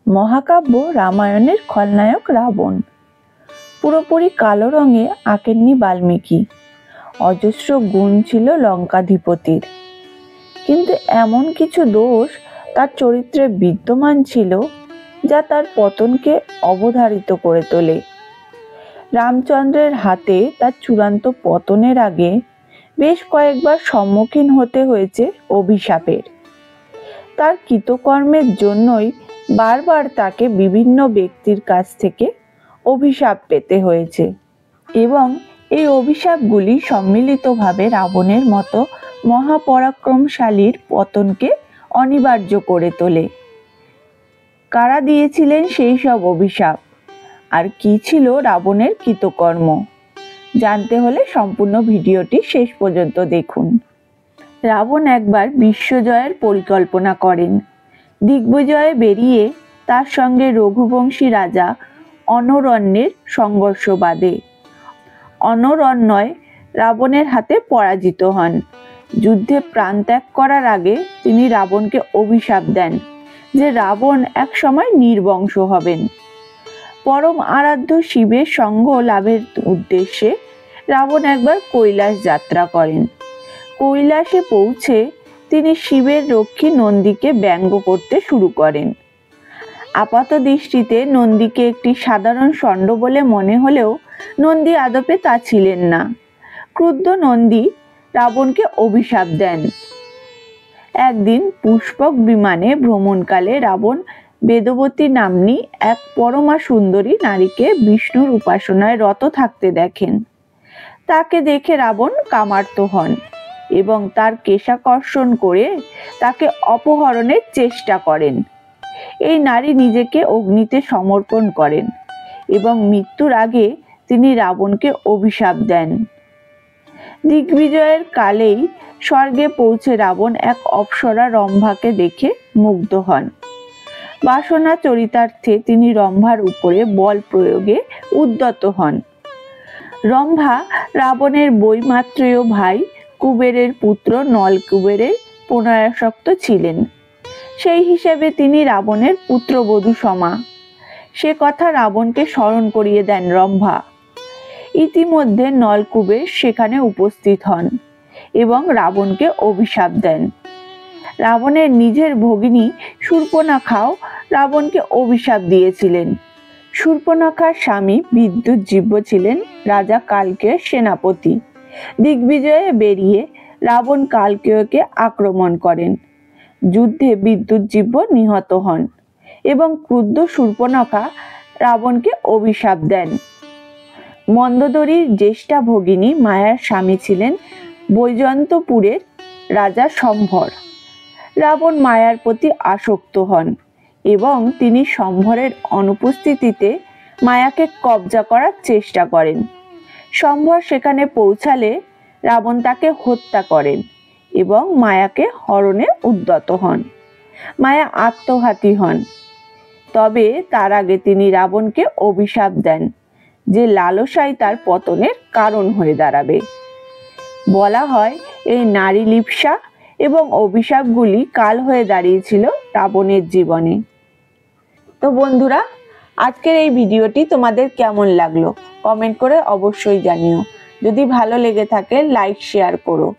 মহাকাব্য রামায়ণের খলনায়ক রাবণ পুরোপুরি কালো রঙে আঁকেননি বাল্মীকি। অজস্র গুণ ছিল লঙ্কাধিপতির, কিন্তু এমন কিছু দোষ তার চরিত্রে বিদ্যমান ছিল যা তার পতনকে অবধারিত করে তোলে। রামচন্দ্রের হাতে তার চূড়ান্ত পতনের আগে বেশ কয়েকবার সম্মুখীন হতে হয়েছে অভিশাপের। তার কৃতকর্মের জন্যই বারবার তাকে বিভিন্ন ব্যক্তির কাছ থেকে অভিশাপ পেতে হয়েছে, এবং এই অভিশাপগুলি সম্মিলিতভাবে রাবণের মতো মহাপরাক্রমশালীর পতনকে অনিবার্য করে তোলে। কারা দিয়েছিলেন সেই সব অভিশাপ, আর কি ছিল রাবণের কৃতকর্ম, জানতে হলে সম্পূর্ণ ভিডিওটি শেষ পর্যন্ত দেখুন। রাবণ একবার বিশ্বজয়ের পরিকল্পনা করেন। দিগ্বিজয়ে বেরিয়ে তার সঙ্গে রঘুবংশী রাজা অনরণ্যের সংঘর্ষ বাধে। অনরণ্যয় রাবণের হাতে পরাজিত হন। যুদ্ধে প্রাণ ত্যাগ করার আগে তিনি রাবণকে অভিশাপ দেন যে রাবণ এক সময় নির্বংশ হবেন। পরম আরাধ্য শিবের সঙ্গ লাভের উদ্দেশ্যে রাবণ একবার কৈলাস যাত্রা করেন। কৈলাসে পৌঁছে তিনি শিবের রক্ষী নন্দীকে ব্যঙ্গ করতে শুরু করেন। আপাত দৃষ্টিতে নন্দীকে একটি সাধারণ ষণ্ড বলে মনে হলেও নন্দী আদপে তা ছিলেন না। ক্রুদ্ধ নন্দী রাবণকে অভিশাপ দেন। একদিন পুষ্পক বিমানে ভ্রমণকালে রাবণ বেদবতী নাম্নী এক পরমা সুন্দরী নারীকে বিষ্ণুর উপাসনায় রত থাকতে দেখেন। তাকে দেখে রাবণ কামার্ত হন এবং তার কেশাকর্ষণ করে তাকে অপহরণের চেষ্টা করেন। এই নারী নিজেকে অগ্নিতে সমর্পণ করেন এবং মৃত্যুর আগে তিনি রাবণকে অভিশাপ দেন। দিগ্বিজয়ের কালেই স্বর্গে পৌঁছে রাবণ এক অপ্সরা রম্ভাকে দেখে মুগ্ধ হন। বাসনা চরিতার্থে তিনি রম্ভার উপরে বল প্রয়োগে উদ্যত হন। রম্ভা রাবণের বৈমাত্রেয় ভাই কুবেরের পুত্র নল কুবেরের প্রণয়াসক্ত ছিলেন। সেই হিসেবে তিনি রাবণের পুত্রবধূ সমা। সে কথা রাবণকে স্মরণ করিয়ে দেন রম্ভা। ইতিমধ্যে নলকুবের সেখানে উপস্থিত হন এবং রাবণকে অভিশাপ দেন। রাবণের নিজের ভগিনী শূর্পণখাও রাবণকে অভিশাপ দিয়েছিলেন। শূর্পণখার স্বামী বিদ্যুৎজিহ্ব ছিলেন রাজা কালকেয়ের সেনাপতি। দিগ্বিজয়ে বেরিয়ে রাবণ কালকেয়কে আক্রমণ করেন। যুদ্ধে বিদ্যুৎজিহ্ব নিহত হন এবং ক্রুদ্ধ শূর্পণখা রাবণকে অভিশাপ দেন। মন্দোদরীর জ্যেষ্ঠা ভগিনী মায়ার স্বামী ছিলেন বৈজয়ন্তপুরের রাজা সম্ভর। রাবণ মায়ার প্রতি আসক্ত হন এবং তিনি সম্ভরের অনুপস্থিতিতে মায়াকে কবজা করার চেষ্টা করেন। সম্ভর সেখানে পৌঁছালে রাবণ তাকে হত্যা করেন এবং মায়াকে হরণে উদ্যত হন। মায়া আত্মঘাতী হন। তবে তার আগে তিনি রাবণকে অভিশাপ দেন যে লালসাই তার পতনের কারণ হয়ে দাঁড়াবে। বলা হয় এই নারী লিপ্সা এবং অভিশাপগুলি কাল হয়ে দাঁড়িয়েছিল রাবণের জীবনে। তো বন্ধুরা, আজকের এই ভিডিওটি তোমাদের কেমন লাগলো কমেন্ট করে অবশ্যই জানিও। যদি ভালো লেগে থাকে লাইক শেয়ার করো,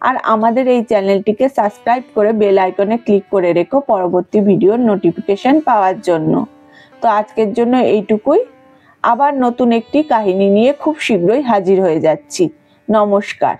আর আমাদের এই চ্যানেলটিকে সাবস্ক্রাইব করে বেল আইকনে ক্লিক করে রেখো পরবর্তী ভিডিওর নোটিফিকেশন পাওয়ার জন্য। তো আজকের জন্য এইটুকুই। আবার নতুন একটি কাহিনী নিয়ে খুব শীঘ্রই হাজির হয়ে যাচ্ছি। নমস্কার।